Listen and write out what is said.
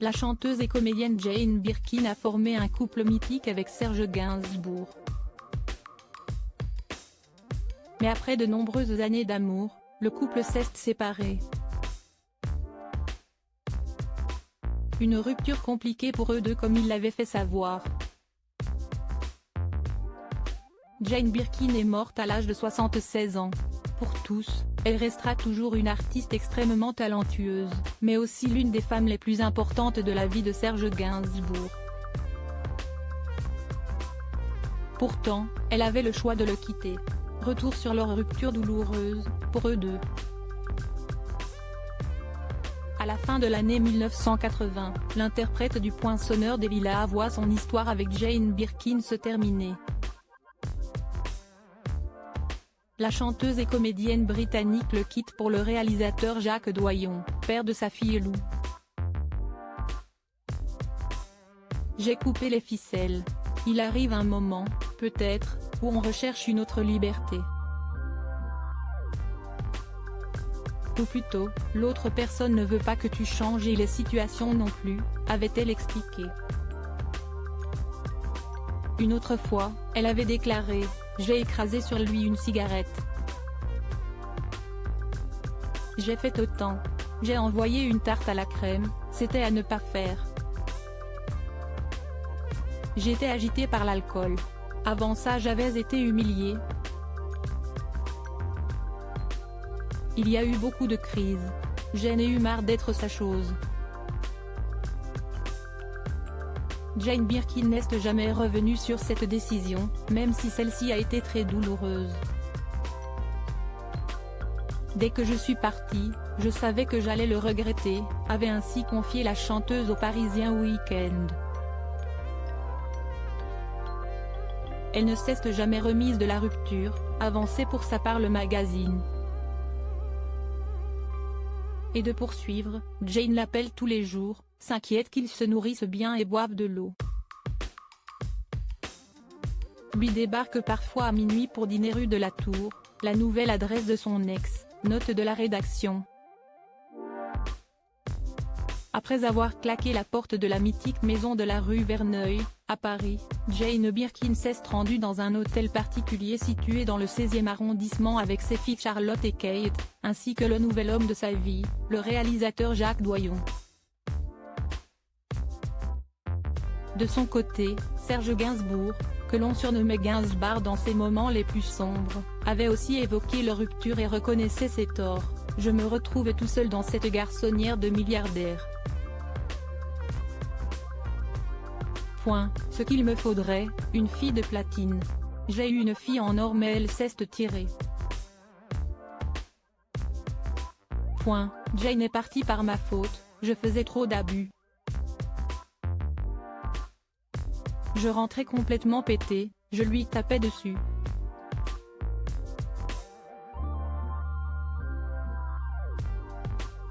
La chanteuse et comédienne Jane Birkin a formé un couple mythique avec Serge Gainsbourg. Mais après de nombreuses années d'amour, le couple s'est séparé. Une rupture compliquée pour eux deux comme ils l'avaient fait savoir. Jane Birkin est morte à l'âge de 76 ans. Pour tous, elle restera toujours une artiste extrêmement talentueuse, mais aussi l'une des femmes les plus importantes de la vie de Serge Gainsbourg. Pourtant, elle avait le choix de le quitter. Retour sur leur rupture douloureuse, pour eux deux. À la fin de l'année 1980, l'interprète du poinçonneur des lilas voit son histoire avec Jane Birkin se terminer. La chanteuse et comédienne britannique le quitte pour le réalisateur Jacques Doyon, père de sa fille Lou. J'ai coupé les ficelles. Il arrive un moment, peut-être, où on recherche une autre liberté. Ou plutôt, l'autre personne ne veut pas que tu changes et les situations non plus, avait-elle expliqué. Une autre fois, elle avait déclaré « J'ai écrasé sur lui une cigarette. J'ai fait autant. J'ai envoyé une tarte à la crème, c'était à ne pas faire. J'étais agitée par l'alcool. Avant ça j'avais été humiliée. Il y a eu beaucoup de crises. J'en ai eu marre d'être sa chose. » Jane Birkin n'est jamais revenue sur cette décision, même si celle-ci a été très douloureuse. Dès que je suis partie, je savais que j'allais le regretter, avait ainsi confié la chanteuse au Parisien Week-end. Elle ne s'est jamais remise de la rupture, avançait pour sa part le magazine. Et de poursuivre, Jane l'appelle tous les jours, s'inquiète qu'ils se nourrissent bien et boivent de l'eau. Lui débarque parfois à minuit pour dîner rue de la Tour, la nouvelle adresse de son ex, note de la rédaction. Après avoir claqué la porte de la mythique maison de la rue Verneuil, à Paris, Jane Birkin s'est rendue dans un hôtel particulier situé dans le 16e arrondissement avec ses filles Charlotte et Kate, ainsi que le nouvel homme de sa vie, le réalisateur Jacques Doyon. De son côté, Serge Gainsbourg, que l'on surnommait Gainsbar dans ses moments les plus sombres, avait aussi évoqué leur rupture et reconnaissait ses torts. « Je me retrouve tout seul dans cette garçonnière de milliardaire. Ce qu'il me faudrait, une fille de platine. J'ai eu une fille en or mais elle s'est tirée. Jane est partie par ma faute, je faisais trop d'abus. Je rentrais complètement pété, je lui tapais dessus.